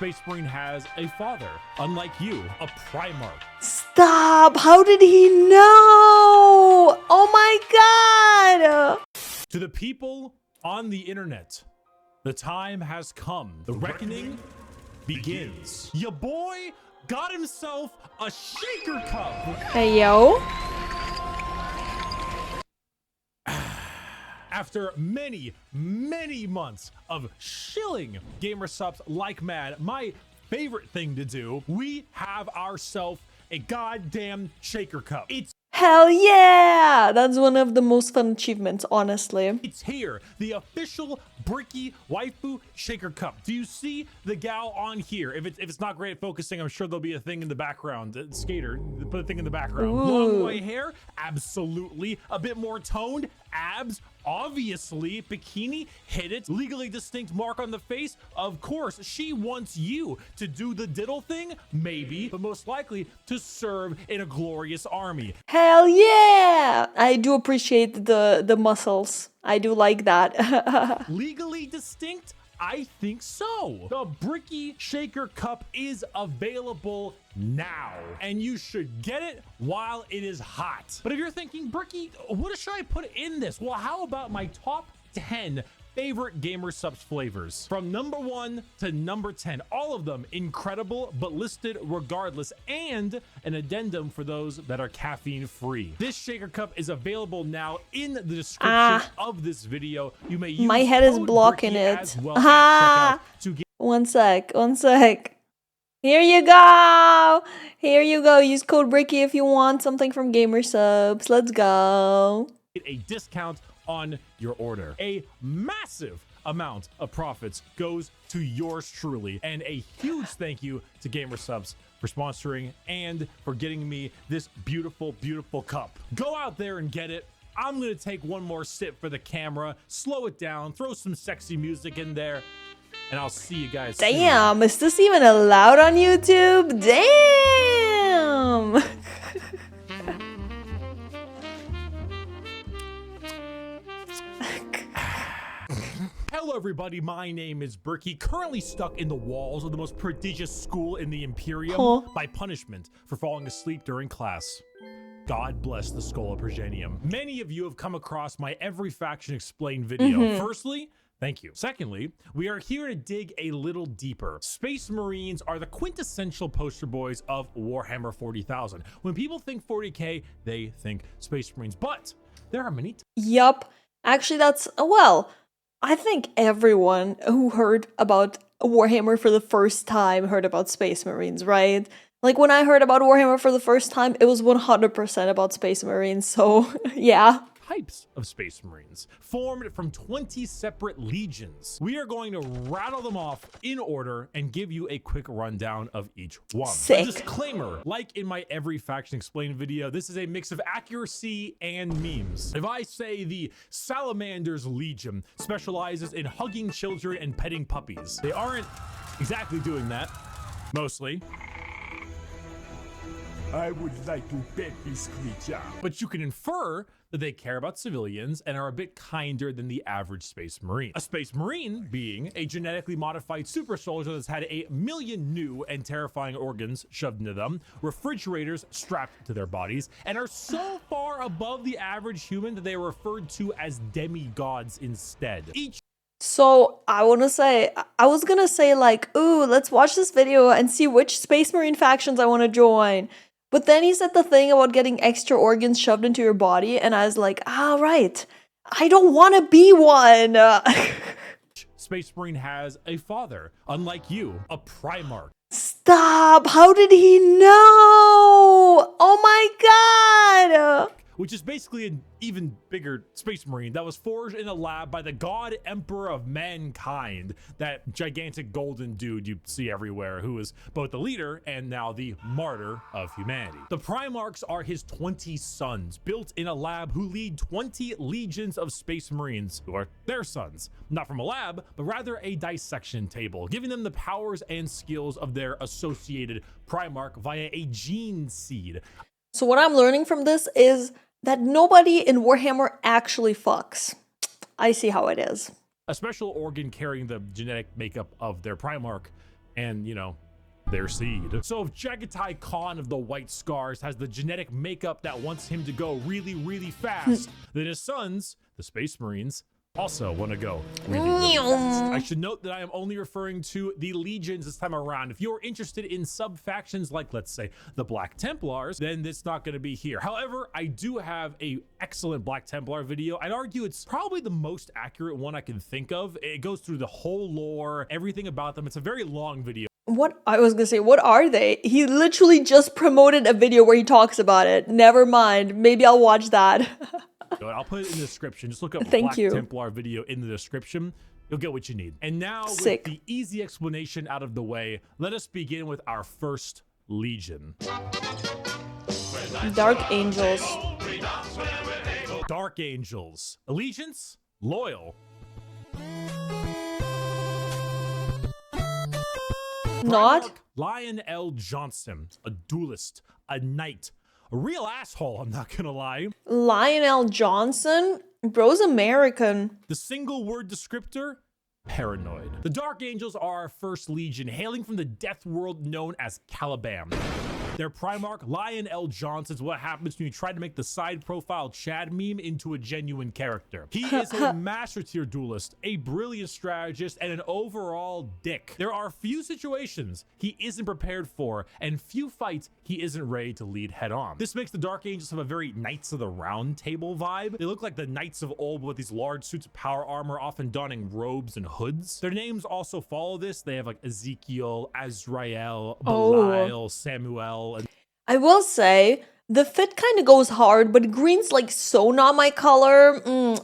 Space Marine has a father, unlike you, a Primarch. Stop! How did he know? Oh my god! To the people on the internet, the time has come. The reckoning begins. Your boy got himself a shaker cup. Hey, yo. After many, many months of shilling gamer subs like mad, my favorite thing to do, we have ourselves a goddamn shaker cup. Hell yeah! That's one of the most fun achievements, honestly. It's here, the official Bricky waifu shaker cup. Do you see the gal on here? If it's not great at focusing, I'm sure there'll be a thing in the background. Skater, put a thing in the background. Ooh. Long white hair, absolutely. A bit more toned, abs, obviously. Bikini, hit it. Legally distinct mark on the face, of course. She wants you to do the diddle thing, maybe, but most likely to serve in a glorious army. Hell yeah! I do appreciate the muscles. I do like that. Legally distinct? I think so. The Bricky Shaker Cup is available now, and you should get it while it is hot. But if you're thinking, Bricky, what should I put in this? Well, how about my top 10 favorite gamer subs flavors? From number 1 to number 10, all of them incredible, but listed regardless, and an addendum for those that are caffeine free. This shaker cup is available now in the description of this video. You may use My head is code blocking Bricky it. as well at checkout to get One sec. Here you go. Here you go. Use code Bricky if you want something from Gamer Subs. Let's go. a discount on your order. A massive amount of profits goes to yours truly, and a huge thank you to Gamer Subs for sponsoring and for getting me this beautiful, beautiful cup. Go out there and get it. I'm gonna take one more sip for the camera, slow it down, throw some sexy music in there, and I'll see you guys soon. Damn, is this even allowed on YouTube? Damn! Hello everybody, my name is Bricky, currently stuck in the walls of the most prodigious school in the Imperium by punishment for falling asleep during class. God bless the Skull of Progenium. Many of you have come across my Every Faction Explained video. Firstly, thank you. Secondly, we are here to dig a little deeper. Space Marines are the quintessential poster boys of Warhammer 40,000. When people think 40K, they think Space Marines, but there are many. Yup. Actually, that's, well, I think everyone who heard about Warhammer for the first time heard about Space Marines, right? Like, when I heard about Warhammer for the first time, it was 100% about Space Marines, so yeah. Types of Space Marines formed from 20 separate legions. We are going to rattle them off in order and give you a quick rundown of each one. Sick. A disclaimer, like in my Every Faction Explained video, this is a mix of accuracy and memes. If I say the Salamander's Legion specializes in hugging children and petting puppies, they aren't exactly doing that, mostly. I would like to pet this creature. But you can infer that they care about civilians and are a bit kinder than the average Space Marine. A Space Marine being a genetically modified super soldier that's had 1 million new and terrifying organs shoved into them, refrigerators strapped to their bodies, and are so far above the average human that they are referred to as demigods instead. So, I was gonna say like, ooh, let's watch this video and see which Space Marine factions I want to join. But then he said the thing about getting extra organs shoved into your body, and I was like, ah, right. I don't want to be one. Space Marine has a father, unlike you, a Primarch. Stop. How did he know? Oh my god. Which is basically an even bigger Space Marine that was forged in a lab by the God Emperor of Mankind, that gigantic golden dude you see everywhere, who is both the leader and now the martyr of humanity. The Primarchs are his 20 sons, built in a lab, who lead 20 legions of Space Marines, who are their sons, not from a lab, but rather a dissection table, giving them the powers and skills of their associated Primarch via a gene seed. So what I'm learning from this is that nobody in Warhammer actually fucks. I see how it is. A special organ carrying the genetic makeup of their Primarch and, you know, their seed. So if Jagatai Khan of the White Scars has the genetic makeup that wants him to go really, really fast, then his sons, the Space Marines, also want to go really, really fast. I should note that I am only referring to the legions this time around. If you're interested in sub-factions like, let's say, the Black Templars, then it's not going to be here. However, I do have a excellent Black Templar video. I'd argue it's probably the most accurate one I can think of. It goes through the whole lore, everything about them. It's a very long video. What? I was gonna say, what are they? He literally just promoted a video where he talks about it. Never mind. Maybe I'll watch that. I'll put it in the description. Just look up Thank you. Templar video in the description. You'll get what you need. And now, Sick. with the easy explanation out of the way, let us begin with our first legion. Dark Angels. Dark Angels. Allegiance? Loyal. Not? Lionel Johnson, a duelist, a knight, a real asshole, I'm not gonna lie. Lionel Johnson? Bro's American. The single word descriptor? Paranoid. The Dark Angels are our first legion, hailing from the death world known as Caliban. Their Primarch, Lionel Johnson, is what happens when you try to make the side profile Chad meme into a genuine character. He is a master tier duelist, a brilliant strategist, and an overall dick. There are few situations he isn't prepared for, and few fights he isn't ready to lead head on. This makes the Dark Angels have a very Knights of the Round Table vibe. They look like the Knights of old with these large suits of power armor, often donning robes and hoods. Their names also follow this. They have like Ezekiel, Azrael, Belial, Samuel. I will say, the fit kind of goes hard, but green's like so not my color.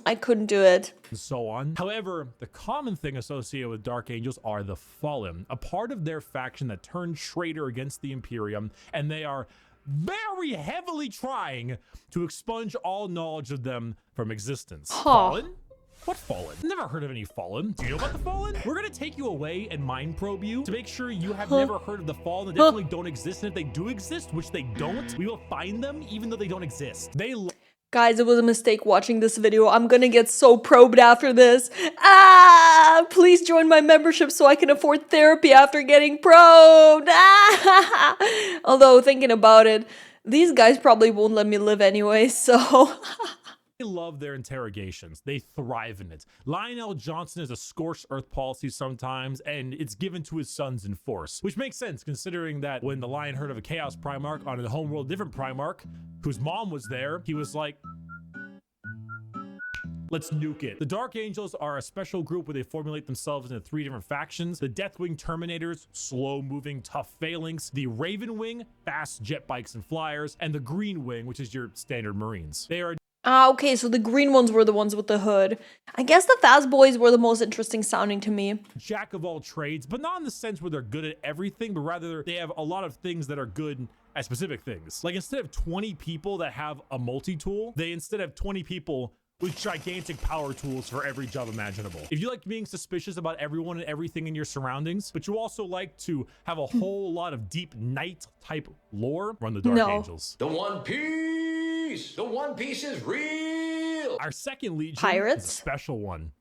I couldn't do it. And so on. However, the common thing associated with Dark Angels are the Fallen, a part of their faction that turned traitor against the Imperium, and they are very heavily trying to expunge all knowledge of them from existence. Fallen? What Fallen? Never heard of any Fallen. Do you know about the Fallen? We're gonna take you away and mind probe you to make sure you have never heard of the Fallen. They definitely don't exist, and if they do exist, which they don't, we will find them even though they don't exist. Guys, it was a mistake watching this video. I'm gonna get so probed after this. Please join my membership so I can afford therapy after getting probed. Although, thinking about it, these guys probably won't let me live anyway, so... They love their interrogations. They thrive in it. Lionel Johnson is a scorched earth policy sometimes, and it's given to his sons in force, which makes sense considering that when the Lion heard of a Chaos Primarch on a homeworld different Primarch, whose mom was there, he was like, let's nuke it. The Dark Angels are a special group where they formulate themselves into 3 different factions. The Deathwing Terminators, slow-moving, tough phalanx. The Raven Wing, fast jet bikes and flyers. And the Green Wing, which is your standard Marines. They are... okay, so the green ones were the ones with the hood. I guess the fast boys were the most interesting sounding to me. Jack of all trades, but not in the sense where they're good at everything, but rather they have a lot of things that are good at specific things. Like instead of 20 people that have a multi-tool, they instead have 20 people with gigantic power tools for every job imaginable. If you like being suspicious about everyone and everything in your surroundings, but you also like to have a whole lot of deep knight type lore, run the Dark Angels. The One Piece! The One Piece is real! Our second legion Pirates? is a special one.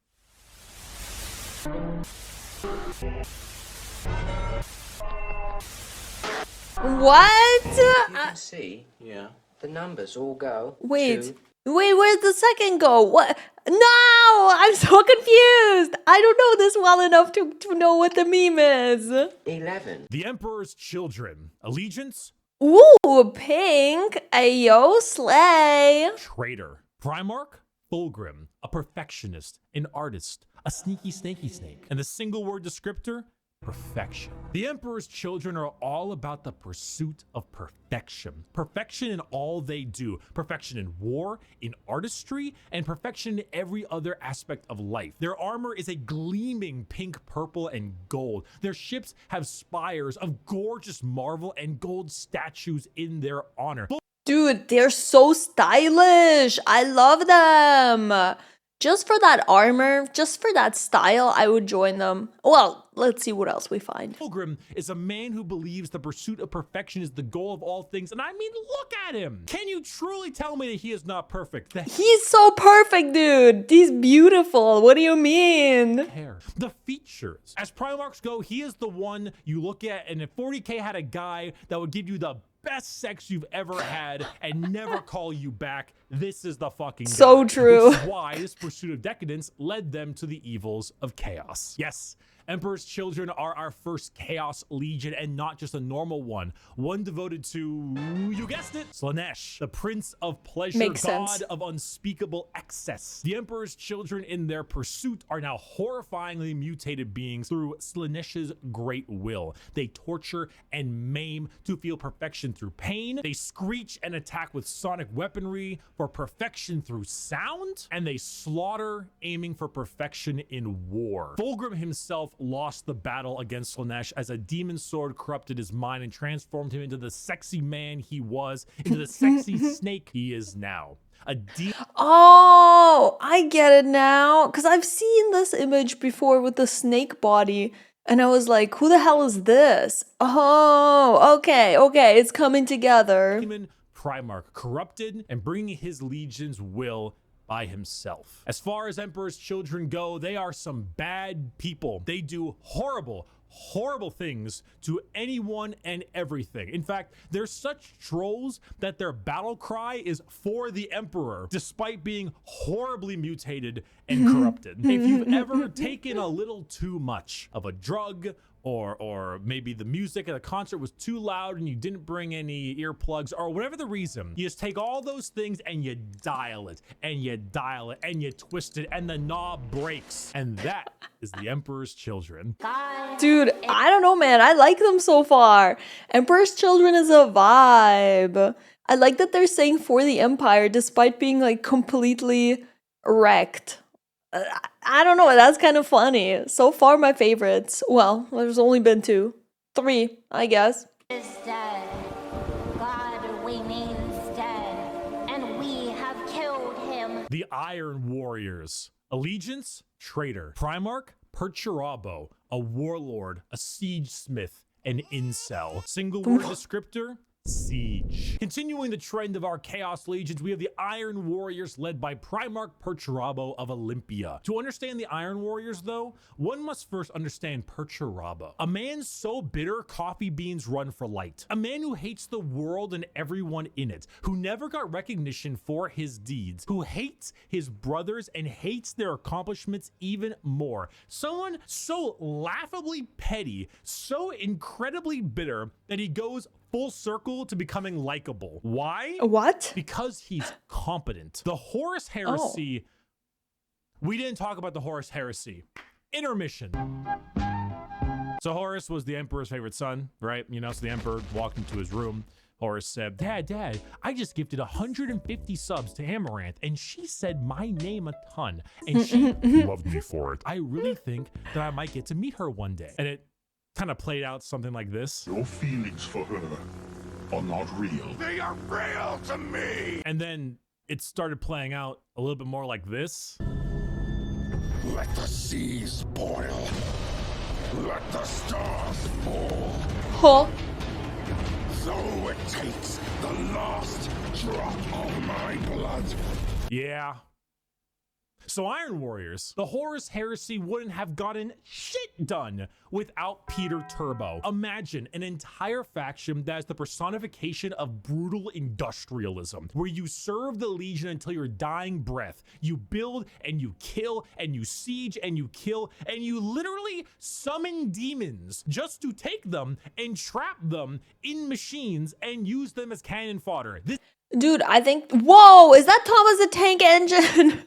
What? You can see, yeah, the numbers all go. Wait, where'd the second go? What? No, I'm so confused. I don't know this well enough to know what the meme is. 11. The Emperor's Children. Allegiance? Ooh, pink. Ayo, slay. Traitor. Primarch? Fulgrim. A perfectionist. An artist. A sneaky snaky snake. And the single word descriptor? Perfection. The Emperor's Children are all about the pursuit of perfection. Perfection in all they do. Perfection in war, in artistry, and perfection in every other aspect of life. Their armor is a gleaming pink, purple, and gold. Their ships have spires of gorgeous marble and gold statues in their honor. Dude, they're so stylish. I love them. Just for that armor, just for that style, I would join them. Well, let's see what else we find. Fulgrim is a man who believes the pursuit of perfection is the goal of all things. And I mean, look at him. Can you truly tell me that he is not perfect? He's so perfect, dude. He's beautiful. What do you mean? Hair. The features. As Primarchs go, he is the one you look at, and if 40K had a guy that would give you the best sex you've ever had and never call you back, this is the fucking so guy. true. Which is why this pursuit of decadence led them to the evils of chaos. Yes, Emperor's Children are our first Chaos Legion, and not just a normal one. One devoted to, you guessed it, Slaanesh, the Prince of Pleasure, Makes God sense. of unspeakable excess. The Emperor's Children in their pursuit are now horrifyingly mutated beings through Slaanesh's great will. They torture and maim to feel perfection through pain. They screech and attack with sonic weaponry for perfection through sound. And they slaughter, aiming for perfection in war. Fulgrim himself lost the battle against Slaanesh as a demon sword corrupted his mind and transformed him into the sexy man he was, into the sexy snake he is now. Oh, I get it now. Because I've seen this image before with the snake body. And I was like, who the hell is this? Oh, okay, it's coming together. Demon Primarch, corrupted and bringing his legion's will by himself. As far as Emperor's Children go, they are some bad people. They do horrible things to anyone and everything. In fact, they're such trolls that their battle cry is for the Emperor, despite being horribly mutated and corrupted. If you've ever taken a little too much of a drug, or maybe the music at a concert was too loud and you didn't bring any earplugs, or whatever the reason, you just take all those things and you dial it and you dial it and you twist it and the knob breaks. And that is the Emperor's Children. Dude, I don't know, man. I like them so far. Emperor's Children is a vibe. I like that they're saying for the Empire despite being like completely wrecked. I don't know, that's kind of funny. So far, my favorites. Well, there's only been 2. 3, I guess. Is dead. God remains dead, and we have killed him. The Iron Warriors. Allegiance, traitor. Primarch, Perturabo, a warlord, a siege smith, an incel. Single word descriptor, siege. Continuing the trend of our Chaos Legions, we have the Iron Warriors led by Primarch Perturabo of Olympia. To understand the Iron Warriors, though, one must first understand Perturabo. A man so bitter, coffee beans run for light. A man who hates the world and everyone in it, who never got recognition for his deeds, who hates his brothers and hates their accomplishments even more. Someone so laughably petty, so incredibly bitter that he goes full circle to becoming likable. Why? What? Because he's competent. The Horus Heresy. We didn't talk about the Horus Heresy. Intermission. So Horus was the Emperor's favorite son, right? You know, so the Emperor walked into his room. Horus said, Dad, I just gifted 150 subs to Amaranth, and she said my name a ton, and she loved me for it. I really think that I might get to meet her one day. And it kind of played out something like this. Your feelings for her are not real. They are real to me! And then it started playing out a little bit more like this. Let the seas boil. Let the stars fall. Huh? So it takes the last drop of my blood. Yeah. So Iron Warriors, the Horus Heresy wouldn't have gotten shit done without Peter Turbo. Imagine an entire faction that is the personification of brutal industrialism, where you serve the Legion until your dying breath. You build and you kill and you siege and you kill and you literally summon demons just to take them and trap them in machines and use them as cannon fodder. Dude, I think, whoa, is that Thomas the Tank Engine?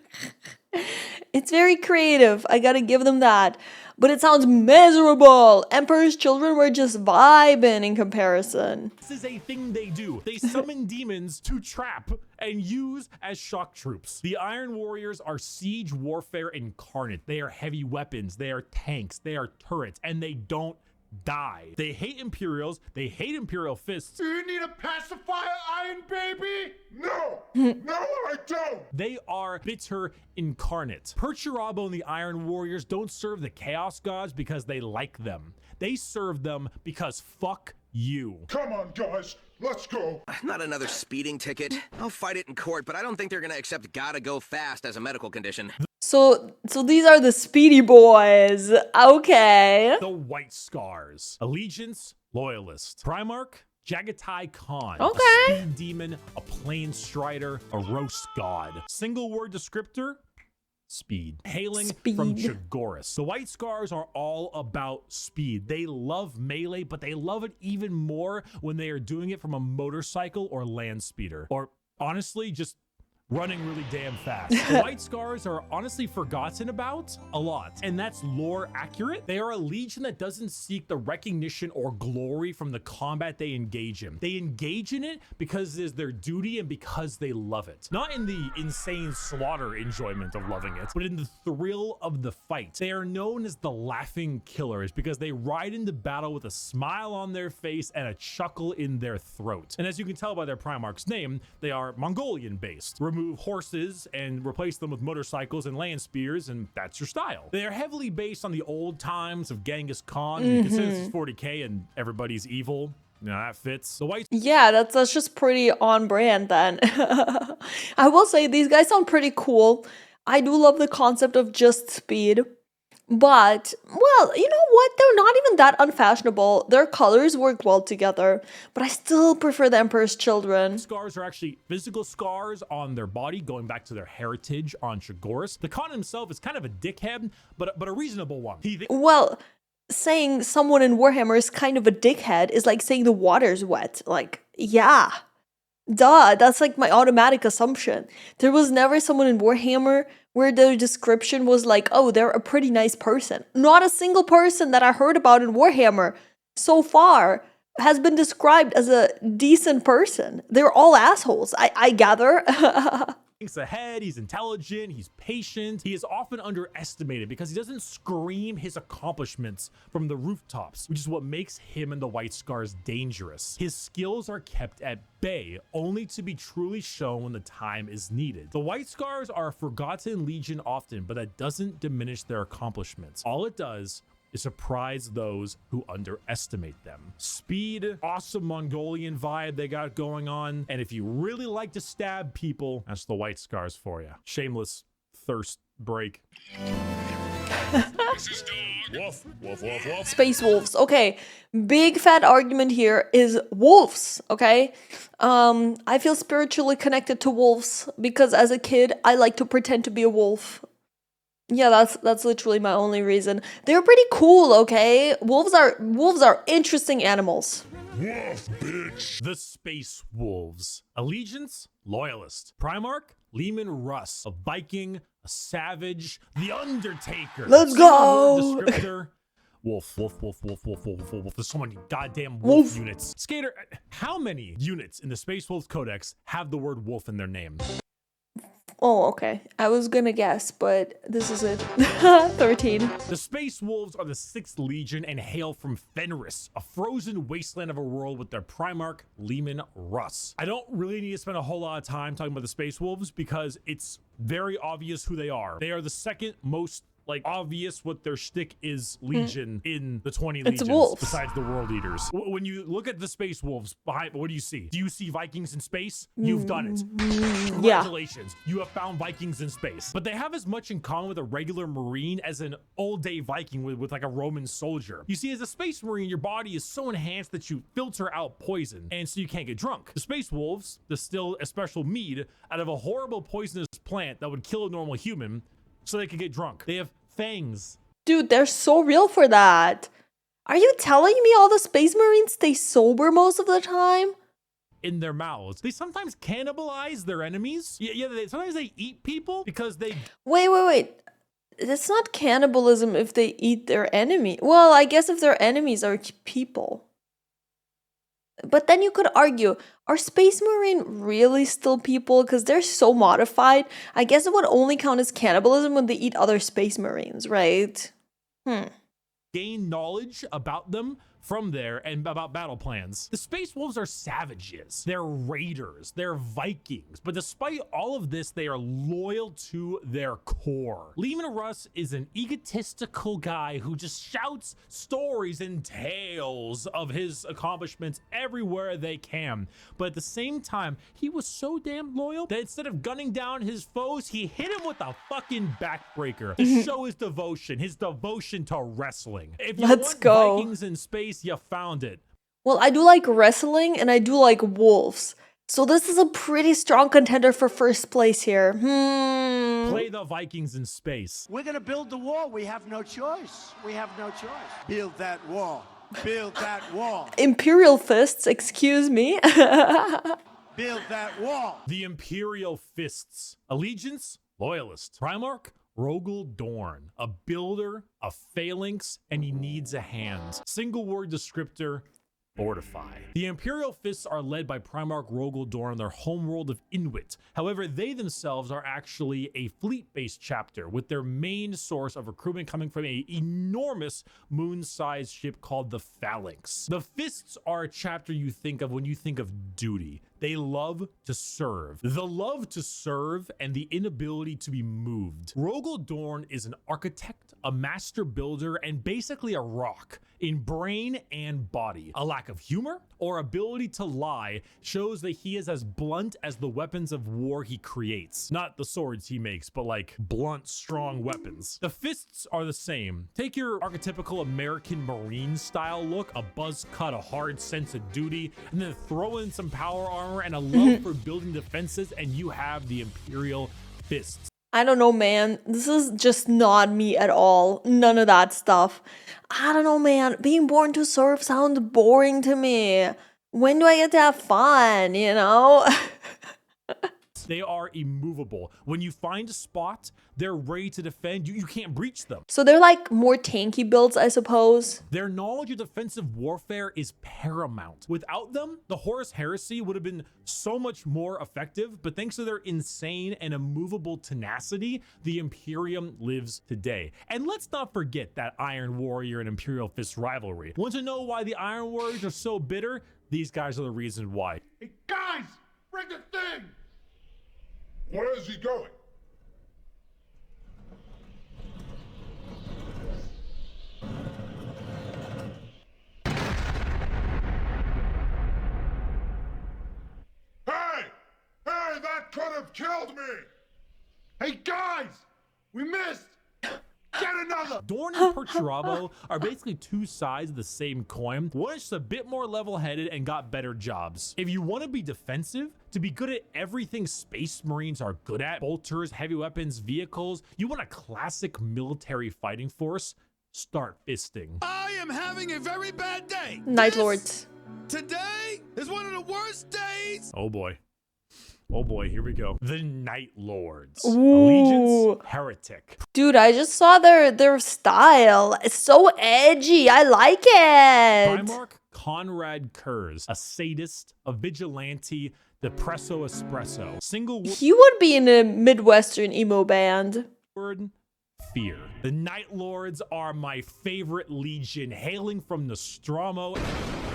It's very creative, I gotta give them that. But it sounds miserable. Emperor's Children were just vibing in comparison. This is a thing they do. They summon demons to trap and use as shock troops. The Iron Warriors are siege warfare incarnate. They are heavy weapons, they are tanks, they are turrets, and they don't die. They hate Imperials. They hate Imperial fists. Do you need a pacifier, Iron Baby? No! No, I don't! They are bitter incarnate. Perturabo and the Iron Warriors don't serve the Chaos Gods because they like them. They serve them because fuck you. Come on, guys, let's go. Not another speeding ticket. I'll fight it in court, but I don't think they're gonna accept gotta go fast as a medical condition. So these are the speedy boys. Okay. The White Scars. Allegiance, Loyalist. Primarch, Jagatai Khan. Okay. A speed demon, a plain strider, a roast god. Single word descriptor, speed. Hailing from Speed. Chagoris. The White Scars are all about speed. They love melee, but they love it even more when they are doing it from a motorcycle or land speeder. Or honestly, just running really damn fast. The White Scars are honestly forgotten about a lot, and that's lore accurate. They are a legion that doesn't seek the recognition or glory from the combat they engage in. They engage in it because it is their duty and because they love it. Not in the insane slaughter enjoyment of loving it, but in the thrill of the fight. They are known as the Laughing Killers because they ride into battle with a smile on their face and a chuckle in their throat. And as you can tell by their Primarch's name, they are Mongolian based. Remove horses and replace them with motorcycles and land spears, and that's your style. They are heavily based on the old times of Genghis Khan. You consider this is 40k and everybody's evil. You know, that fits. The White Yeah, that's just pretty on brand then. I will say these guys sound pretty cool. I do love the concept of just speed. But, well, you know what? They're not even that unfashionable. Their colors work well together. But I still prefer the Emperor's Children. Scars are actually physical scars on their body, going back to their heritage on Chagoris. The Khan himself is kind of a dickhead, but a reasonable one. Well, saying someone in Warhammer is kind of a dickhead is like saying the water's wet. Like, yeah. Duh, that's like my automatic assumption. There was never someone in Warhammer where their description was like, oh, they're a pretty nice person. Not a single person that I heard about in Warhammer so far has been described as a decent person. They're all assholes, I gather. Thinks ahead, he's intelligent, he's patient. He is often underestimated because he doesn't scream his accomplishments from the rooftops, which is what makes him and the White Scars dangerous. His skills are kept at bay, only to be truly shown when the time is needed. The White Scars are a forgotten legion often, but that doesn't diminish their accomplishments. All it does is surprise those who underestimate them. Speed, awesome Mongolian vibe they got going on. And if you really like to stab people, that's the White Scars for you. Shameless thirst break. Woof, woof, woof, woof. Space wolves. Okay, big fat argument here is wolves, okay? I feel spiritually connected to wolves because as a kid, I like to pretend to be a wolf. Yeah, that's literally my only reason. They're pretty cool, okay? Wolves are interesting animals. Woof, bitch. The Space Wolves. Allegiance, Loyalist. Primarch, Lehman Russ. A Viking, a Savage, the Undertaker. Let's go! Single word descriptor, wolf, wolf, wolf, wolf, wolf, wolf, wolf, wolf. There's so many goddamn wolf units. Skater, how many units in the Space Wolves Codex have the word wolf in their name? Oh, okay. I was gonna guess, but this is it. 13. The Space Wolves are the 6th Legion and hail from Fenris, a frozen wasteland of a world with their Primarch, Lehman Russ. I don't really need to spend a whole lot of time talking about the Space Wolves because it's very obvious who they are. They are the second most obvious what their shtick is legion in the 20 legions wolves. besides the World Eaters. When you look at the Space Wolves behind, what do you see? Do you see Vikings in space? You've done it. Congratulations. You have found Vikings in space. But they have as much in common with a regular Marine as an old day Viking with like a Roman soldier. You see, as a Space Marine, your body is so enhanced that you filter out poison, and so you can't get drunk. The Space Wolves distill a special mead out of a horrible poisonous plant that would kill a normal human so they could get drunk. They have fangs. Dude, they're so real for that. Are you telling me all the Space Marines stay sober most of the time? In their mouths. They sometimes cannibalize their enemies. Sometimes they eat people because they... Wait. That's not cannibalism if they eat their enemy. Well, I guess if their enemies are people. But then you could argue, are Space Marine really still people? Because they're so modified. I guess it would only count as cannibalism when they eat other Space Marines, right? gain knowledge about them from there and about battle plans. The Space Wolves are savages, they're raiders, they're Vikings, but despite all of this, they are loyal to their core. Leman Russ is an egotistical guy who just shouts stories and tales of his accomplishments everywhere they can, but at the same time, he was so damn loyal that instead of gunning down his foes, he hit him with a fucking backbreaker to show his devotion to wrestling. If you Let's want go. Vikings in space, you found it. Well, I do like wrestling and I do like wolves. So this is a pretty strong contender for first place here. Play the Vikings in space. We're gonna build the wall. We have no choice. We have no choice. Build that wall. Build that wall. Imperial fists, excuse me. Build that wall. The Imperial Fists. Allegiance, Loyalist. Primarch, Rogel Dorn. A builder, a phalanx, and he needs a hand. Single word descriptor, fortify. The Imperial Fists are led by Primarch Rogel Dorn on their homeworld of Inuit. However, they themselves are actually a fleet-based chapter, with their main source of recruitment coming from an enormous moon-sized ship called the Phalanx. The Fists are a chapter you think of when you think of duty. They love to serve. The love to serve and the inability to be moved. Rogel Dorn is an architect, a master builder, and basically a rock in brain and body. A lack of humor or ability to lie shows that he is as blunt as the weapons of war he creates. Not the swords he makes, but like blunt, strong weapons. The Fists are the same. Take your archetypical American Marine style look, a buzz cut, a hard sense of duty, and then throw in some power armor and a love for building defenses, and you have the Imperial Fists. I don't know, man. This is just not me at all. None of that stuff. I don't know, man. Being born to serve sounds boring to me. When do I get to have fun, you know? They are immovable. When you find a spot, they're ready to defend. You can't breach them. So they're like more tanky builds, I suppose. Their knowledge of defensive warfare is paramount. Without them, the Horus Heresy would have been so much more effective, but thanks to their insane and immovable tenacity, the Imperium lives today. And let's not forget that Iron Warrior and Imperial Fist rivalry. Want to know why the Iron Warriors are so bitter? These guys are the reason why. Hey, guys! Bring the thing! Where is he going? Hey! Hey, that could have killed me! Hey, guys! We missed! Get another! Dorn and Perturabo are basically two sides of the same coin. One is just a bit more level-headed and got better jobs. If you want to be defensive, to be good at everything Space Marines are good at, bolters, heavy weapons, vehicles, you want a classic military fighting force, start fisting. I am having a very bad day. Night Lords. Today is one of the worst days. Oh boy. Oh boy, here we go. The Night Lords. Ooh. Allegiance, Heretic. Dude, I just saw their style. It's so edgy. I like it. Primarch Conrad Kurz, a sadist, a vigilante, depresso espresso. Single He would be in a Midwestern emo band. word, fear. The Night Lords are my favorite legion, hailing from Nostromo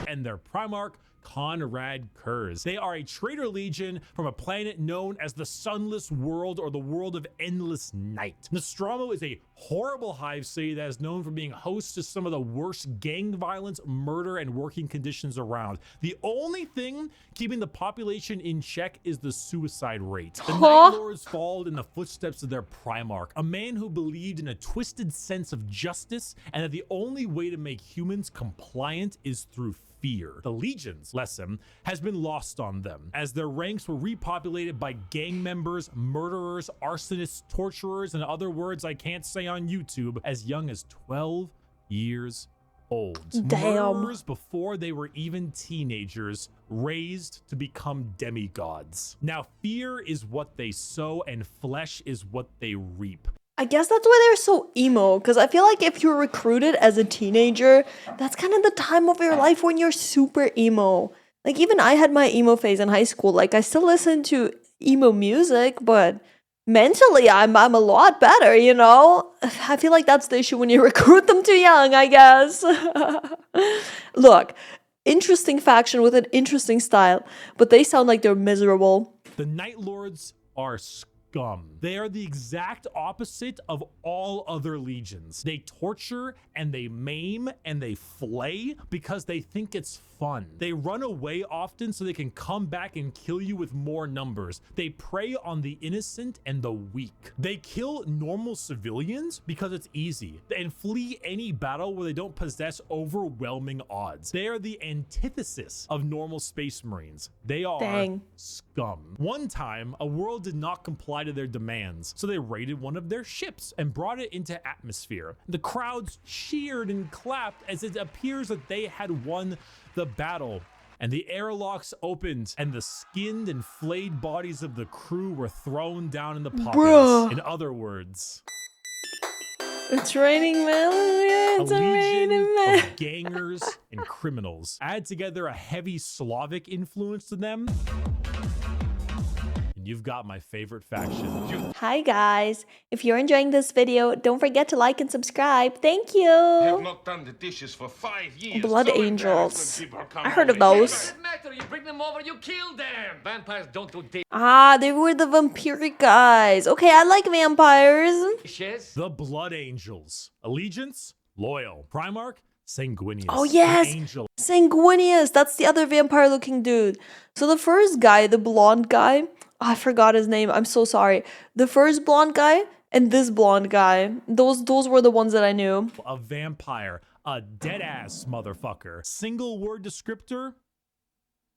and their Primarch, Conrad Kurz. They are a traitor legion from a planet known as the Sunless World, or the World of Endless Night. Nostromo is a horrible hive city that is known for being host to some of the worst gang violence, murder, and working conditions around. The only thing keeping the population in check is the suicide rate. The Night Lords followed in the footsteps of their Primarch, a man who believed in a twisted sense of justice and that the only way to make humans compliant is through fear. The Legion's lesson has been lost on them, as their ranks were repopulated by gang members, murderers, arsonists, torturers, and other words I can't say on YouTube, as young as 12 years old. Damn. Murderers before they were even teenagers, raised to become demigods. Now, fear is what they sow and flesh is what they reap. I guess that's why they're so emo, because I feel like if you're recruited as a teenager, that's kind of the time of your life when you're super emo. Like, even I had my emo phase in high school. Like, I still listen to emo music, but mentally I'm a lot better, you know? I feel like that's the issue when you recruit them too young, I guess. Look, interesting faction with an interesting style, but they sound like they're miserable. The Night Lords are scum. They are the exact opposite of all other legions. They torture and they maim and they flay because they think it's fun. They run away often so they can come back and kill you with more numbers. They prey on the innocent and the weak. They kill normal civilians because it's easy and flee any battle where they don't possess overwhelming odds. They are the antithesis of normal Space Marines. They are scum. One time, a world did not comply to their demands, so they raided one of their ships and brought it into atmosphere. The crowds cheered and clapped as it appears that they had won the battle, and the airlocks opened and the skinned and flayed bodies of the crew were thrown down in the pockets. In other words, it's raining men. It's a raining men. of gangers and criminals. Add together a heavy Slavic influence to them, you've got my favorite faction. Hi guys, if you're enjoying this video, don't forget to like and subscribe. Thank you. Have not done the dishes for 5 years. Blood Angels. I heard of those. You bring them over, you kill them. Vampires don't do Ah, they were the vampiric guys. Okay, I like vampires. dishes. The Blood Angels. Allegiance, loyal. Primarch, sanguineous. Oh yes, Angel. Sanguineous. That's the other vampire looking dude. So the first guy, the blonde guy, I forgot his name. I'm so sorry. The first blonde guy and this blonde guy. Those were the ones that I knew. A vampire. A dead-ass motherfucker. Single word descriptor.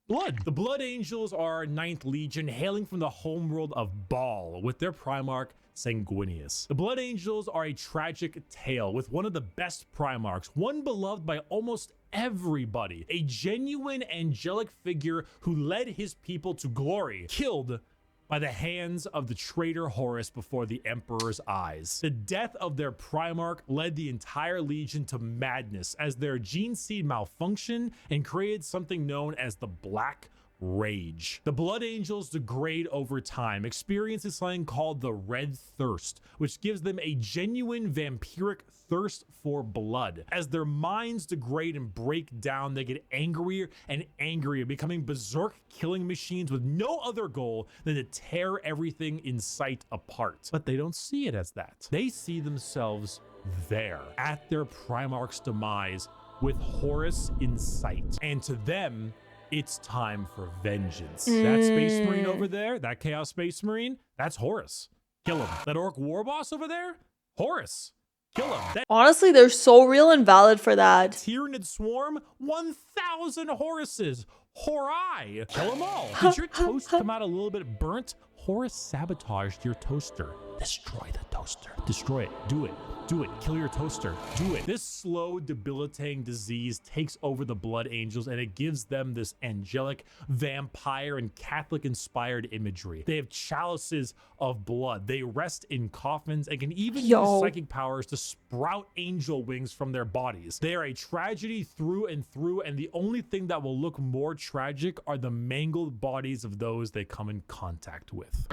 Blood. The Blood Angels are 9th Legion, hailing from the homeworld of Baal, with their Primarch, Sanguineous. The Blood Angels are a tragic tale with one of the best Primarchs, one beloved by almost everybody, a genuine angelic figure who led his people to glory, killed by the hands of the traitor Horus before the Emperor's eyes. The death of their Primarch led the entire Legion to madness as their gene seed malfunctioned and created something known as the Black Rage. The Blood Angels degrade over time, experiencing something called the Red Thirst, which gives them a genuine vampiric thirst for blood. As their minds degrade and break down, they get angrier and angrier, becoming berserk killing machines with no other goal than to tear everything in sight apart. But they don't see it as that. They see themselves there, at their Primarch's demise, with Horus in sight. And to them, it's time for vengeance. That Space Marine over there, that Chaos Space Marine, that's Horus. Kill him. That Orc War Boss over there, Horus. Kill him. That Honestly, they're so real and valid for that. Tyranid Swarm, 1,000 Horuses. Horai. Kill them all. Did your toast come out a little bit burnt? Horus sabotaged your toaster. Destroy the toaster. Destroy it. Do it. Do it. Kill your toaster. Do it. This slow, debilitating disease takes over the Blood Angels, and it gives them this angelic, vampire, and Catholic-inspired imagery. They have chalices of blood. They rest in coffins and can even use psychic powers to sprout angel wings from their bodies. They are a tragedy through and through, and the only thing that will look more tragic are the mangled bodies of those they come in contact with.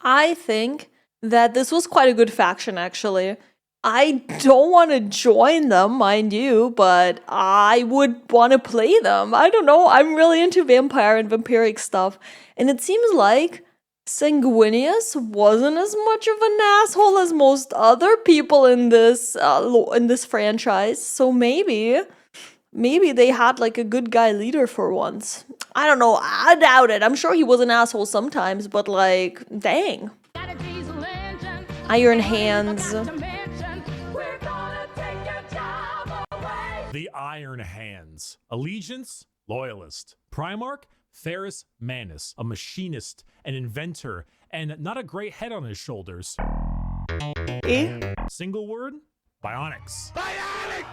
I think that this was quite a good faction, actually. I don't want to join them, mind you, but I would want to play them. I don't know. I'm really into vampire and vampiric stuff. And it seems like Sanguineous wasn't as much of an asshole as most other people in this franchise. So maybe they had like a good guy leader for once. I don't know. I doubt it. I'm sure he was an asshole sometimes, but like, dang. Iron Hands. The Iron Hands. Allegiance, loyalist. Primarch, Ferrus Manus, a machinist, an inventor, and not a great head on his shoulders. Single word, bionics. Bionic!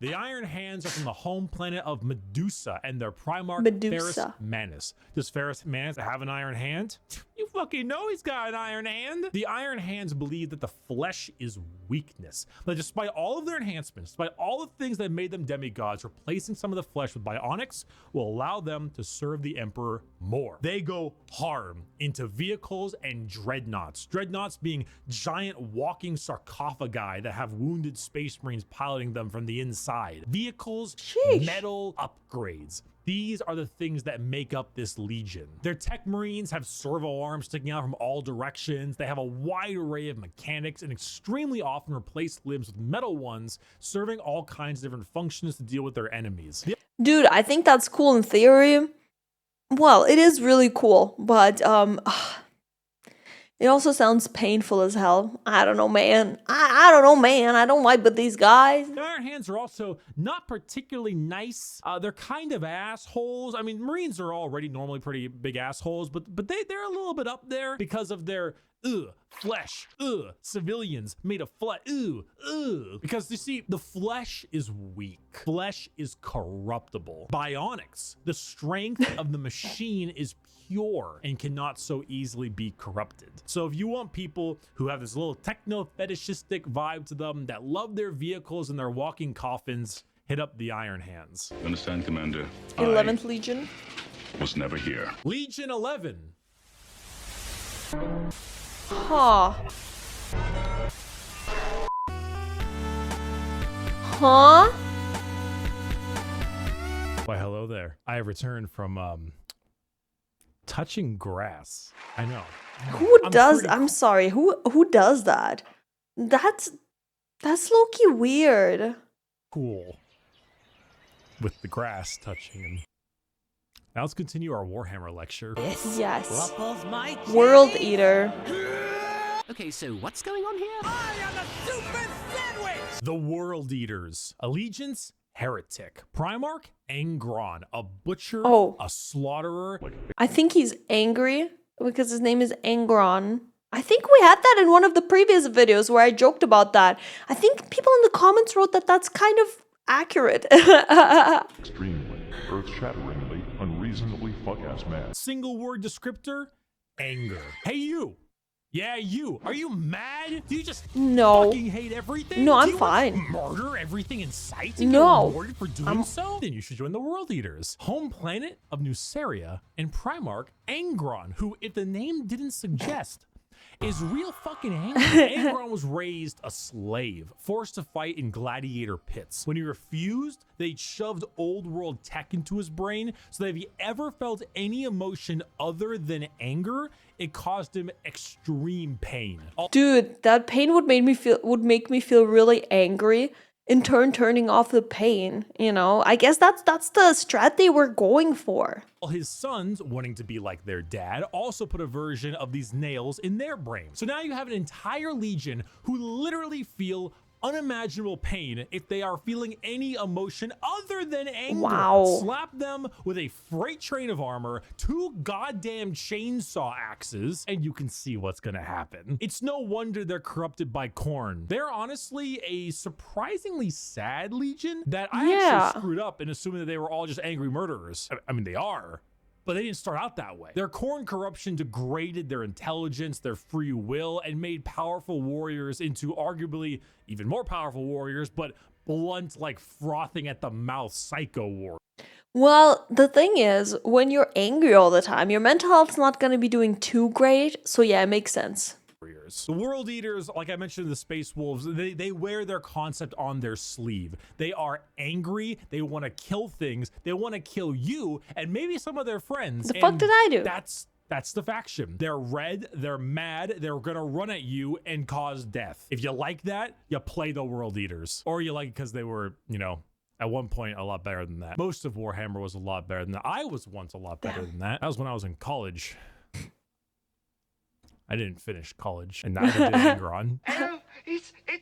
The Iron Hands are from the home planet of Medusa and their Primarch Ferrus Medusa. Manus. Does Ferrus Manus have an iron hand? You fucking know he's got an iron hand. The Iron Hands believe that the flesh is weakness. But despite all of their enhancements, despite all the things that made them demigods, replacing some of the flesh with bionics will allow them to serve the Emperor more. They go hard into vehicles and dreadnoughts. Dreadnoughts being giant walking sarcophagi that have wounded space marines piloting them from the inside. Vehicles, Sheesh. metal upgrades. These are the things that make up this legion. Their tech marines have servo arms sticking out from all directions. They have a wide array of mechanics and extremely often replace limbs with metal ones, serving all kinds of different functions to deal with their enemies. Dude, I think that's cool in theory. Well, it is really cool, but it also sounds painful as hell. I don't know, man. I don't know, man. I don't like with these guys. The Iron Hands are also not particularly nice. They're kind of assholes. I mean, Marines are already normally pretty big assholes, but they're a little bit up there because of their flesh, civilians made of flesh, because you see, the flesh is weak. Flesh is corruptible. Bionics, the strength of the machine is pure and cannot so easily be corrupted. So if you want people who have this little techno fetishistic vibe to them, that love their vehicles and their walking coffins, hit up the Iron Hands. Understand, Commander? 11th Legion. Was never here. Legion 11. Huh. Huh? Why, hello there. I have returned from touching grass. I know. I'm sorry, who does that? That's low-key weird. Cool. With the grass touching him. Now let's continue our Warhammer lecture. Yes. World Eater. Okay, so what's going on here? I am a super sandwich! The World Eaters. Allegiance, Heretic. Primarch, Angron. A butcher, a slaughterer. I think he's angry because his name is Angron. I think we had that in one of the previous videos where I joked about that. I think people in the comments wrote that that's kind of accurate. Extremely, earth-shatteringly, unreasonably fuck-ass mad. Single word descriptor, anger. Hey you! Yeah, you. Are you mad? Do you just fucking hate everything? No, Do I'm you fine. Murder everything in sight and No. get rewarded for doing so? Then you should join the World Eaters. Home planet of Nuceria and Primarch Angron, who, if the name didn't suggest, is real fucking angry. Angron was raised a slave, forced to fight in gladiator pits. When he refused, they shoved old world tech into his brain so that if he ever felt any emotion other than anger, it caused him extreme pain. Dude, that pain would make me feel really angry, in turn turning off the pain, you know? I guess that's the strat they were going for. His sons, wanting to be like their dad, also put a version of these nails in their brain. So now you have an entire legion who literally feel unimaginable pain if they are feeling any emotion other than anger. Wow. Slap them with a freight train of armor, 2 goddamn chainsaw axes, and you can see what's gonna happen. It's no wonder they're corrupted by corn. They're honestly a surprisingly sad legion that I actually screwed up in assuming that they were all just angry murderers. I mean, they are. But they didn't start out that way. Their corn corruption degraded their intelligence, their free will, and made powerful warriors into arguably even more powerful warriors, but blunt, like frothing at the mouth psycho warriors. Well, the thing is, when you're angry all the time, your mental health's not going to be doing too great, so yeah, it makes sense. The World Eaters, like I mentioned, the Space Wolves, they wear their concept on their sleeve. They are angry, they want to kill things, they want to kill you, and maybe some of their friends. The fuck did I do? That's the faction. They're red, they're mad, they're gonna run at you and cause death. If you like that, you play the World Eaters. Or you like it because they were, you know, at one point a lot better than that. Most of Warhammer was a lot better than that. I was once a lot better than that. That was when I was in college. I didn't finish college, and neither did Angron.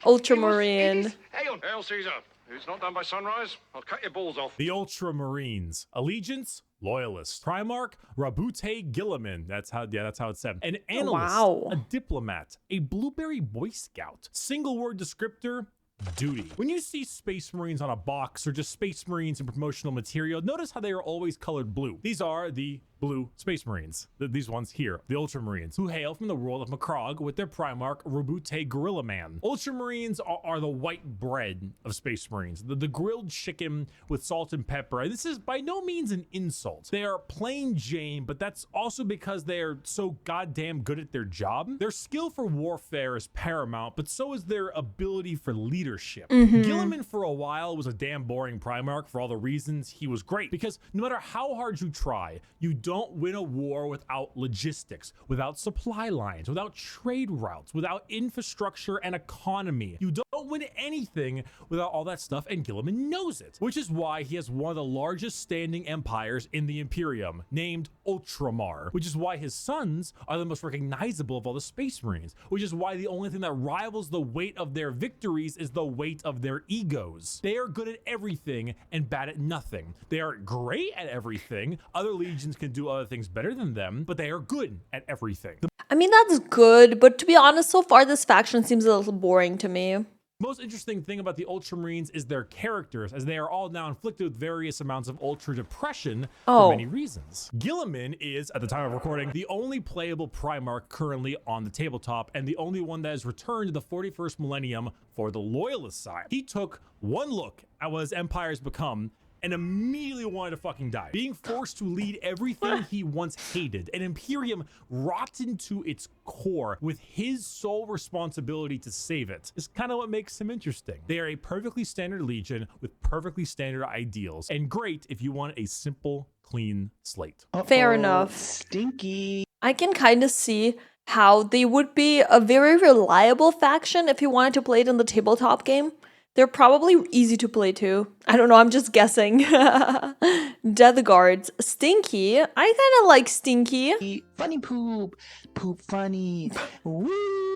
Ultramarine. Hail, Caesar. It's not done by sunrise. I'll cut your balls off. The Ultramarines. Allegiance, Loyalists. Primarch, Rabute Gilliman. That's how it's said. An analyst, a diplomat, a blueberry boy scout. Single word descriptor, duty. When you see Space Marines on a box or just Space Marines in promotional material, notice how they are always colored blue. These are the blue Space Marines. These ones here, the Ultramarines, who hail from the world of Macrog with their Primarch, Robute Gorilla Man. Ultramarines are the white bread of Space Marines, the grilled chicken with salt and pepper. And this is by no means an insult. They are plain Jane, but that's also because they are so goddamn good at their job. Their skill for warfare is paramount, but so is their ability for leadership. Gilliman for a while was a damn boring Primarch for all the reasons he was great, because no matter how hard you try, you don't win a war without logistics, without supply lines, without trade routes, without infrastructure and economy. You don't win anything without all that stuff, and Gilliman knows it, which is why he has one of the largest standing empires in the Imperium, named Ultramar, which is why his sons are the most recognizable of all the Space Marines, which is why the only thing that rivals the weight of their victories is the weight of their egos. They are good at everything and bad at nothing. They are great at everything. Other legions can do other things better than them, but they are good at everything. I mean, that's good, but to be honest, so far this faction seems a little boring to me. Most interesting thing about the Ultramarines is their characters, as they are all now inflicted with various amounts of ultra depression for many reasons. Gilliman is, at the time of recording, the only playable Primarch currently on the tabletop, and the only one that has returned to the 41st millennium for the Loyalist side. He took one look at what his empire has become and immediately wanted to fucking die. Being forced to lead everything he once hated, an Imperium rotten to its core with his sole responsibility to save it, is kind of what makes him interesting. They are a perfectly standard legion with perfectly standard ideals, and great if you want a simple, clean slate. Fair enough. Stinky. I can kind of see how they would be a very reliable faction if you wanted to play it in the tabletop game. They're probably easy to play too. I don't know, I'm just guessing. Death Guards. Stinky. I kind of like Stinky. Funny poop. Poop funny. Woo.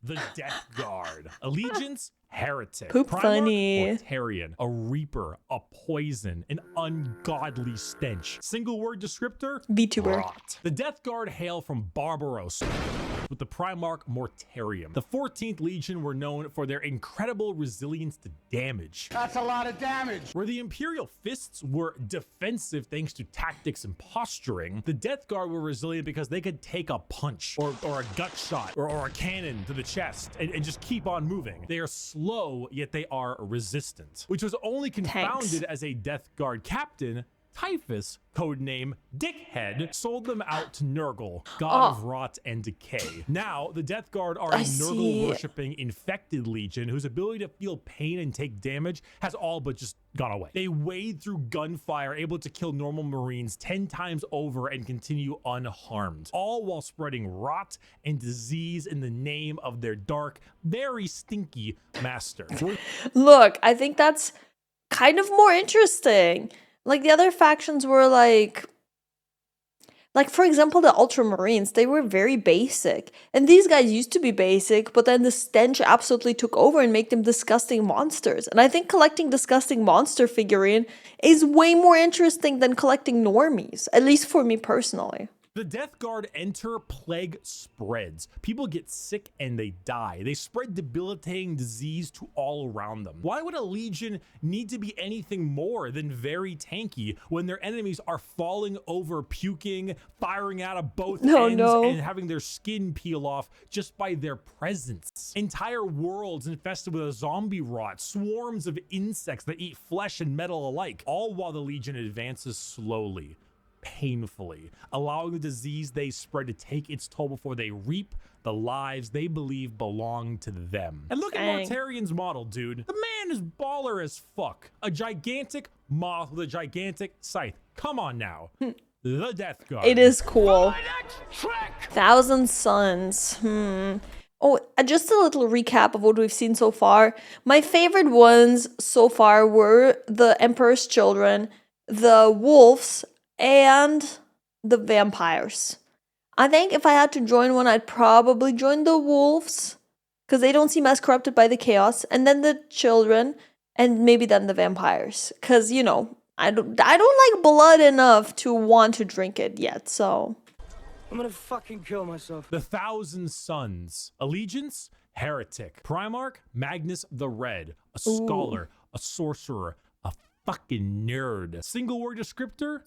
The Death Guard. Allegiance, heretic. Poop Primarch, funny. Mortarian, a reaper, a poison, an ungodly stench. Single word descriptor? Vtuber. Rot. The Death Guard hail from Barbaros, with the Primarch Mortarian. The 14th Legion were known for their incredible resilience to damage. That's a lot of damage. Where the Imperial Fists were defensive thanks to tactics and posturing, the Death Guard were resilient because they could take a punch or a gut shot or a cannon to the chest and just keep on moving. They are slow, yet they are resistant, which was only confounded as a Death Guard captain. Typhus, codename Dickhead, sold them out to Nurgle, god of rot and decay. Now, the Death Guard are a Nurgle-worshipping infected legion whose ability to feel pain and take damage has all but just gone away. They wade through gunfire, able to kill normal Marines 10 times over and continue unharmed, all while spreading rot and disease in the name of their dark, very stinky master. Look, I think that's kind of more interesting. Like, the other factions were like for example, the Ultramarines, they were very basic. And these guys used to be basic, but then the stench absolutely took over and made them disgusting monsters. And I think collecting disgusting monster figurine is way more interesting than collecting normies, at least for me personally. The Death Guard enter, plague spreads. People get sick and they die. They spread debilitating disease to all around them. Why would a legion need to be anything more than very tanky when their enemies are falling over, puking, firing out of both ends, and having their skin peel off just by their presence? Entire worlds infested with a zombie rot, swarms of insects that eat flesh and metal alike, all while the legion advances slowly, painfully, allowing the disease they spread to take its toll before they reap the lives they believe belong to them. And look at Mortarian's model, dude. The man is baller as fuck. A gigantic moth with a gigantic scythe. Come on now. The Death Guard. It is cool. 1,000 Suns. Oh, just a little recap of what we've seen so far. My favorite ones so far were the Emperor's Children, the Wolves, and the Vampires. I think if I had to join one, I'd probably join the Wolves, because they don't seem as corrupted by the chaos, and then the Children, and maybe then the Vampires, because, you know, I don't like blood enough to want to drink it yet, so... I'm gonna fucking kill myself. The 1,000 Suns. Allegiance, heretic. Primarch Magnus the Red, a scholar, a sorcerer, a fucking nerd. Single word descriptor,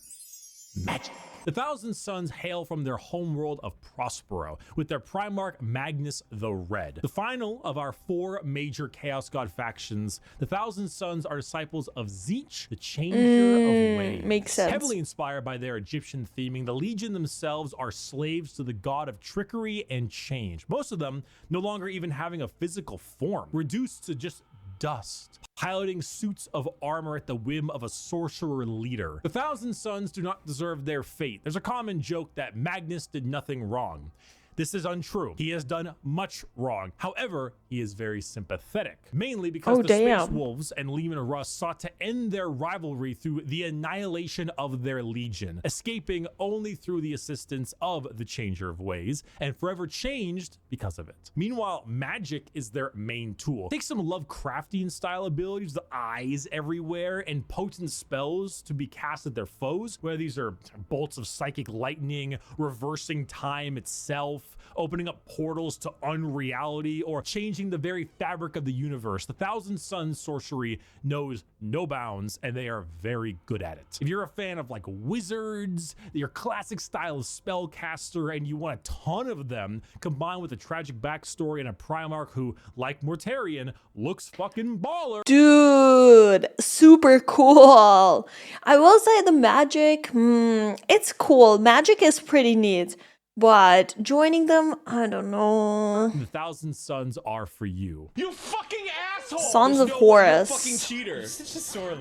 magic. The Thousand Sons hail from their homeworld of Prospero, with their Primarch Magnus the Red. The final of our 4 major Chaos God factions, the Thousand Sons are disciples of Tzeentch, the Changer of Ways. Makes sense. Heavily inspired by their Egyptian theming, the Legion themselves are slaves to the god of trickery and change. Most of them no longer even having a physical form, reduced to just dust, piloting suits of armor at the whim of a sorcerer leader. The Thousand Sons do not deserve their fate. There's a common joke that Magnus did nothing wrong. This is untrue. He has done much wrong. However, he is very sympathetic, mainly because the Space Wolves and Leman Russ sought to end their rivalry through the annihilation of their legion, escaping only through the assistance of the Changer of Ways, and forever changed because of it. Meanwhile, magic is their main tool. Take some Lovecraftian style abilities, the eyes everywhere, and potent spells to be cast at their foes, whether these are bolts of psychic lightning, reversing time itself, opening up portals to unreality, or changing the very fabric of the universe. The Thousand Sons sorcery knows no bounds, and they are very good at it. If you're a fan of like wizards, your classic style of spellcaster, and you want a ton of them, combined with a tragic backstory and a Primarch who, like Mortarion, looks fucking baller. Dude, super cool. I will say the magic, it's cool. Magic is pretty neat. But joining them, I don't know. The Thousand Sons are for you. You fucking asshole! Sons of Horus. Fucking cheater.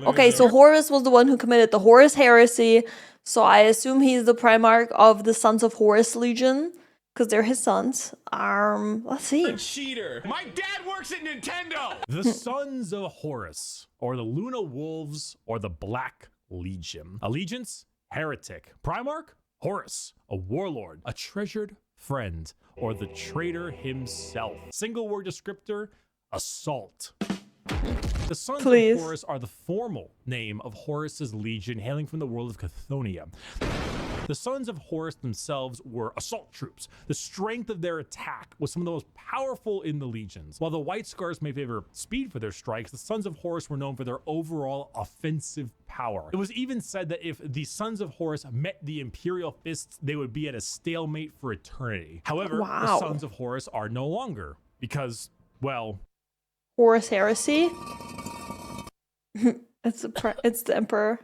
Okay, so Horus was the one who committed the Horus heresy. So I assume he's the Primarch of the Sons of Horus Legion, because they're his sons. Let's see. The cheater. My dad works at Nintendo. The Sons of Horus, or the Luna Wolves, or the Black Legion. Allegiance, heretic. Primarch, Horus, a warlord, a treasured friend, or the traitor himself. Single word descriptor, assault. The Sons of Horus are the formal name of Horus's legion, hailing from the world of Chthoniya. The Sons of Horus themselves were assault troops. The strength of their attack was some of the most powerful in the legions. While the White Scars may favor speed for their strikes, the Sons of Horus were known for their overall offensive power. It was even said that if the Sons of Horus met the Imperial Fists, they would be at a stalemate for eternity. However, the Sons of Horus are no longer, because, well... Horus heresy? It's the Emperor.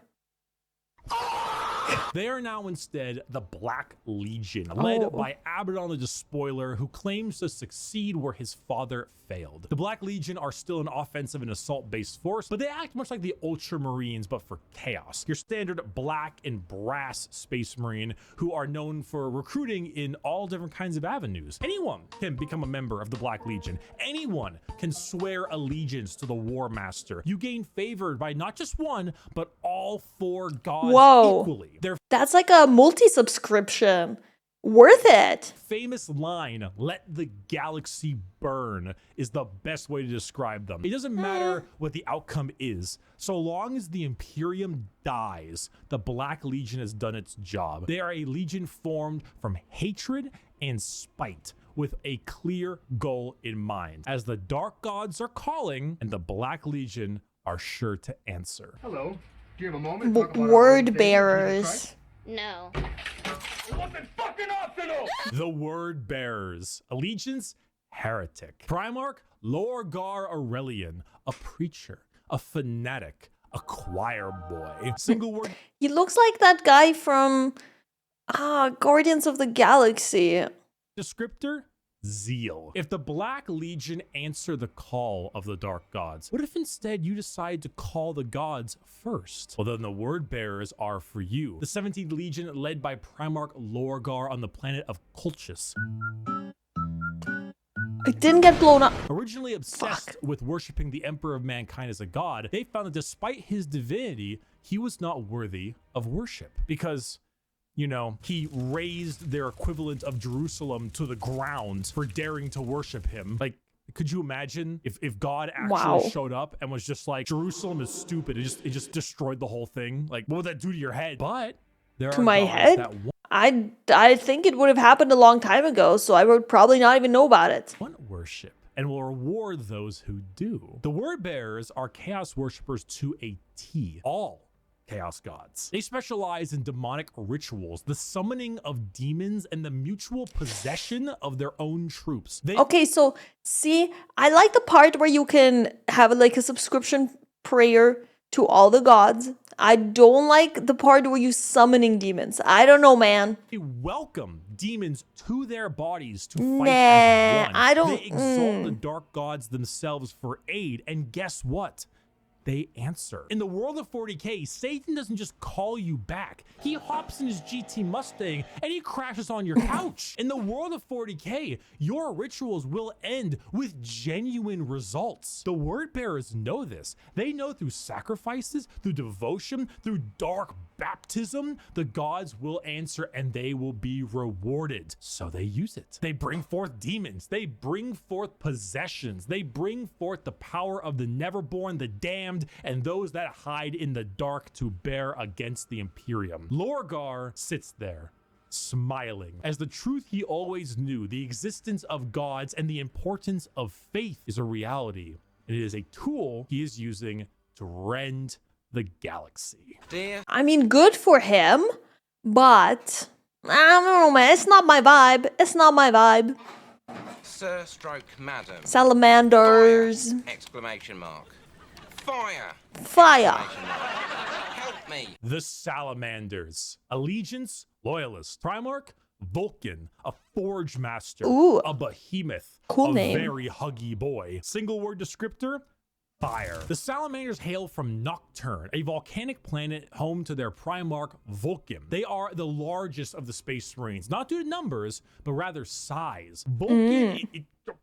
They are now instead the Black Legion, led by Abaddon the Despoiler, who claims to succeed where his father failed. The Black Legion are still an offensive and assault-based force, but they act much like the Ultramarines, but for chaos. Your standard black and brass Space Marine, who are known for recruiting in all different kinds of avenues. Anyone can become a member of the Black Legion. Anyone can swear allegiance to the War Master. You gain favored by not just one, but all 4 gods equally. That's like a multi-subscription. Worth it. Famous line, "Let the galaxy burn," is the best way to describe them. It doesn't matter what the outcome is. So long as the Imperium dies, the Black Legion has done its job. They are a legion formed from hatred and spite, with a clear goal in mind. As the Dark Gods are calling, and the Black Legion are sure to answer. Hello. Do you have a moment? Word bearers. No. It wasn't fucking optional! The Word Bearers. Allegiance, heretic. Primarch, Lorgar Aurelian, a preacher, a fanatic, a choir boy. Single word. He looks like that guy from Guardians of the Galaxy. Descriptor, zeal. If the Black Legion answer the call of the Dark Gods, what if instead you decide to call the gods first? Well, then the Word Bearers are for you. The 17th Legion, led by Primarch Lorgar on the planet of Colchis. It didn't get blown up. Originally obsessed with worshipping the Emperor of Mankind as a god, they found that despite his divinity, he was not worthy of worship because, you know, he razed their equivalent of Jerusalem to the ground for daring to worship him. Like, could you imagine if God actually showed up and was just like, Jerusalem is stupid, it just destroyed the whole thing? Like, what would that do to your head? But there are my gods head? that I think it would have happened a long time ago, so I would probably not even know about it. want worship and will reward those who do. The word bearers are chaos worshippers to a T. All chaos gods. They specialize in demonic rituals, the summoning of demons, and the mutual possession of their own troops. Okay, so see, I like the part where you can have like a subscription prayer to all the gods. I don't like the part where you summoning demons. I don't know, man. They welcome demons to their bodies to fight as one. I don't. They exalt the dark gods themselves for aid, and guess what? They answer. In the world of 40K, Satan doesn't just call you back. He hops in his GT Mustang and he crashes on your couch. In the world of 40K, your rituals will end with genuine results. The word bearers know this. They know through sacrifices, through devotion, through dark baptism, the gods will answer and they will be rewarded. So they use it. They bring forth demons. They bring forth possessions. They bring forth the power of the neverborn, the damned, and those that hide in the dark to bear against the Imperium. Lorgar sits there, smiling, as the truth he always knew, the existence of gods and the importance of faith is a reality, and it is a tool he is using to rend the galaxy. I mean, good for him, but I don't know, man. It's not my vibe. It's not my vibe. Sir stroke madam. Salamanders. Fire! Exclamation mark. Fire! Fire! Help me! The Salamanders. Allegiance, Loyalist. Primarch, Vulcan. A Forge Master. Ooh. A Behemoth. Cool a name. Very huggy boy. Single word descriptor, fire. The Salamanders hail from Nocturne, a volcanic planet home to their Primarch Vulcan. They are the largest of the Space Marines, not due to numbers, but rather size. Vulcan,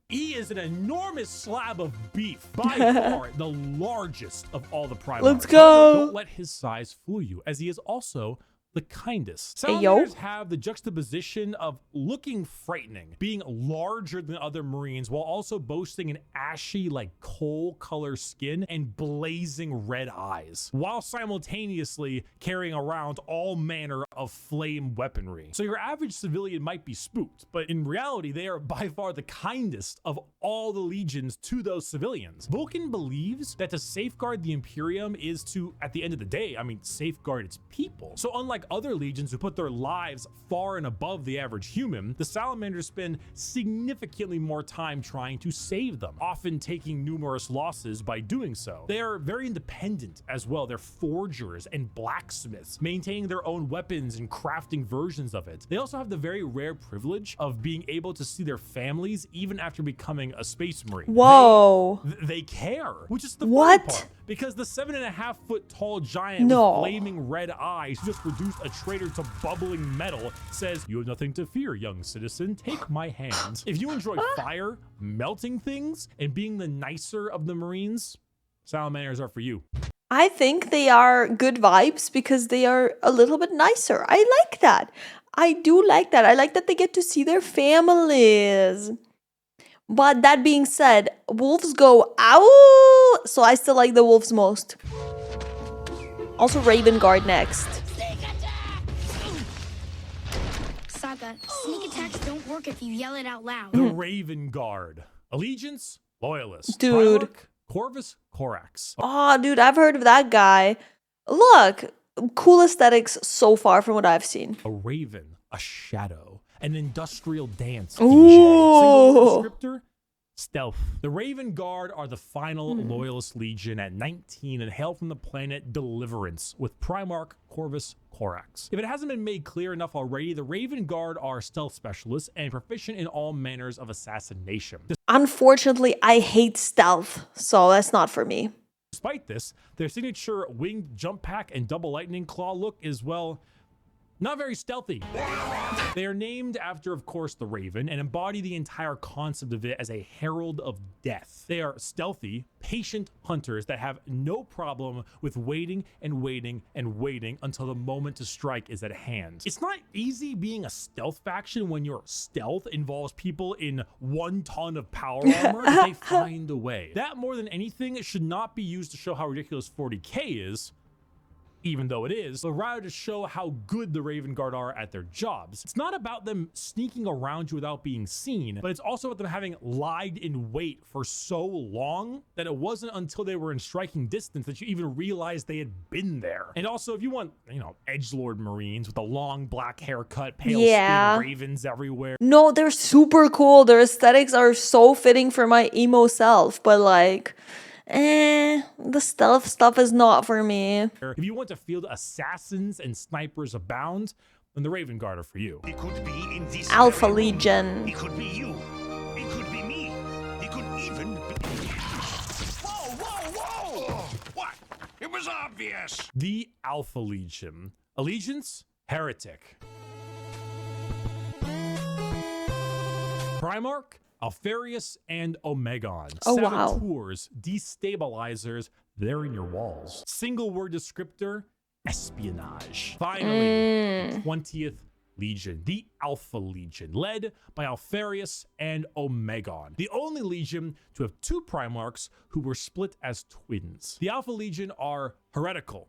he is an enormous slab of beef, by far the largest of all the Primarchs. Let's go. Don't let his size fool you, as he is also the kindest. Hey, yo. Salamanders have the juxtaposition of looking frightening, being larger than other Marines, while also boasting an ashy, like coal color skin and blazing red eyes, while simultaneously carrying around all manner of flame weaponry. So your average civilian might be spooked, but in reality, they are by far the kindest of all the legions to those civilians. Vulcan believes that to safeguard the Imperium is to, at the end of the day, safeguard its people. So unlike other legions who put their lives far and above the average human, the Salamanders spend significantly more time trying to save them, often taking numerous losses by doing so. They are very independent as well. They're forgers and blacksmiths, maintaining their own weapons and crafting versions of it. They also have the very rare privilege of being able to see their families even after becoming a Space Marine. Whoa. They care, which is the What? funny part. Because the 7.5-foot tall giant with flaming red eyes who just reduced a traitor to bubbling metal says, "You have nothing to fear, young citizen. Take my hand." If you enjoy fire, melting things, and being the nicer of the Marines, Salamanders are for you. I think they are good vibes because they are a little bit nicer. I like that. I do like that. I like that they get to see their families. But that being said, wolves go ow, so I still like the wolves most. Also Raven Guard next. Saga, sneak attacks don't work if you yell it out loud. The Raven Guard. Allegiance, Loyalist. Dude. Primarch, Corvus Corax. Oh, dude, I've heard of that guy. Look, cool aesthetics so far from what I've seen. A raven, a shadow, an industrial dance. Ooh. Single descriptor, stealth. The Raven Guard are the final Loyalist Legion at 19 and hail from the planet Deliverance with Primarch Corvus Corax. If it hasn't been made clear enough already, the Raven Guard are stealth specialists and proficient in all manners of assassination. Unfortunately, I hate stealth, so that's not for me. Despite this, their signature winged jump pack and double lightning claw look is, well, not very stealthy. They are named after, of course, the Raven and embody the entire concept of it as a herald of death. They are stealthy, patient hunters that have no problem with waiting and waiting and waiting until the moment to strike is at hand. It's not easy being a stealth faction when your stealth involves people in 1 ton of power armor, but they find a way. That, more than anything, should not be used to show how ridiculous 40K is, even though it is, but rather to show how good the Raven Guard are at their jobs. It's not about them sneaking around you without being seen, but it's also about them having lied in wait for so long that it wasn't until they were in striking distance that you even realized they had been there. And also, if you want, you know, edgelord Marines with a long black haircut, pale skin, ravens everywhere. No, they're super cool. Their aesthetics are so fitting for my emo self, but like, the stealth stuff is not for me. If you want to field assassins and snipers abound, then the Raven Guard are for you. He could be in this Alpha Legion. He could be you. It could be me. He could even be... Whoa, whoa, whoa! What? It was obvious. The Alpha Legion. Allegiance? Heretic. Primarch? Alfarius and Omegon. Oh, wow. Saboteurs, destabilizers, they're in your walls. Single word descriptor, espionage. Finally, 20th Legion, the Alpha Legion, led by Alfarius and Omegon. The only Legion to have two Primarchs who were split as twins. The Alpha Legion are heretical,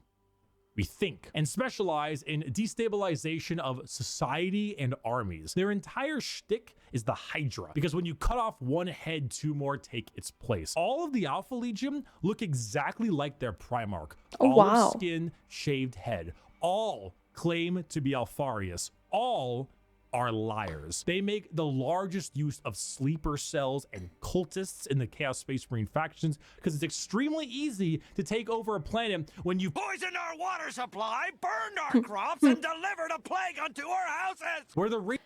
we think, and specialize in destabilization of society and armies. Their entire shtick is the Hydra, because when you cut off one head, two more take its place. All of the Alpha Legion look exactly like their Primarch. Olive skin, shaved head. All claim to be Alfarius. All are liars. They make the largest use of sleeper cells and cultists in the Chaos Space Marine factions because it's extremely easy to take over a planet when you've poisoned our water supply, burned our crops, and delivered a plague unto our houses. Where the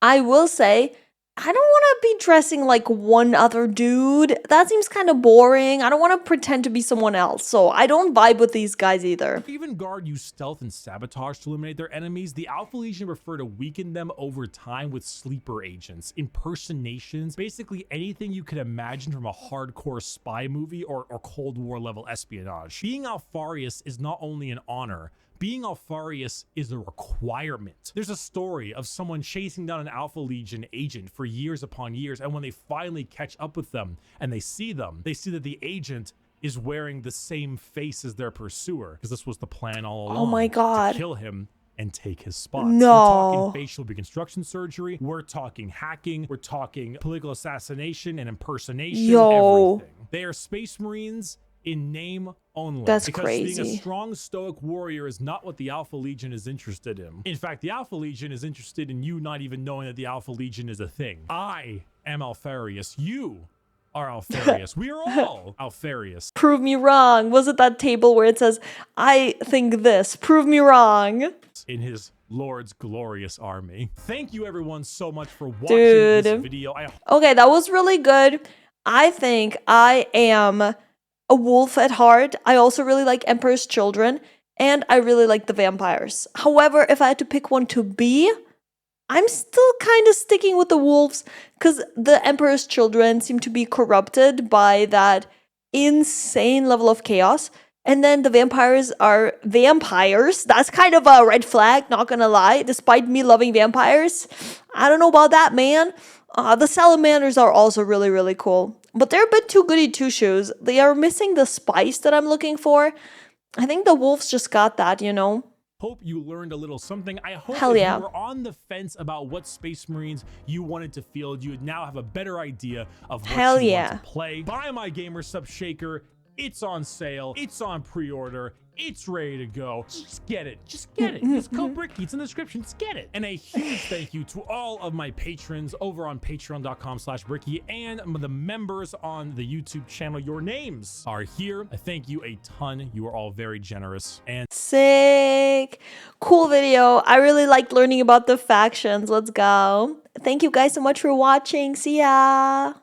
I will say, I don't want to be dressing like one other dude. That seems kind of boring. I don't want to pretend to be someone else, so I don't vibe with these guys either. Even Guard use stealth and sabotage to eliminate their enemies. The Alpha Legion prefer to weaken them over time with sleeper agents, impersonations, basically anything you can imagine from a hardcore spy movie or Cold War level espionage. Being Alfarius is not only an honor, being Alfarius is a requirement. There's a story of someone chasing down an Alpha Legion agent for years upon years, and when they finally catch up with them and they see them, they see that the agent is wearing the same face as their pursuer, because this was the plan all along. Oh my god. To kill him and take his spot. No. We're talking facial reconstruction surgery, we're talking hacking, we're talking political assassination and impersonation, everything. They are Space Marines in name only. That's because crazy. Being a strong stoic warrior is not what the Alpha Legion is interested in. In fact, the Alpha Legion is interested in you not even knowing that the Alpha Legion is a thing. I am Alfarius. You are Alfarius. We are all Alfarius. Prove me wrong. Was it that table where it says, I think this, prove me wrong? In his Lord's glorious army. Thank you everyone so much for watching this video. Okay, that was really good. I think I am a wolf at heart. I also really like Emperor's Children, and I really like the vampires. However, if I had to pick one to be, I'm still kind of sticking with the wolves, because the Emperor's Children seem to be corrupted by that insane level of chaos, and then the vampires are vampires. That's kind of a red flag, not gonna lie, despite me loving vampires. I don't know about that, man. The salamanders are also really, really cool. But they're a bit too goody two-shoes. They are missing the spice that I'm looking for. I think the wolves just got that, you know? Hope you learned a little something. I hope Hell if yeah. you were on the fence about what Space Marines you wanted to field, you would now have a better idea of what Hell you yeah. want to play. Buy my Gamer Sub Shaker. It's on sale. It's on pre-order. It's ready to go. Just get it. Just get it. It's called Bricky. It's in the description. Just get it. And a huge thank you to all of my patrons over on patreon.com/Bricky and the members on the YouTube channel. Your names are here. I thank you a ton. You are all very generous. And sick. Cool video. I really liked learning about the factions. Let's go. Thank you guys so much for watching. See ya.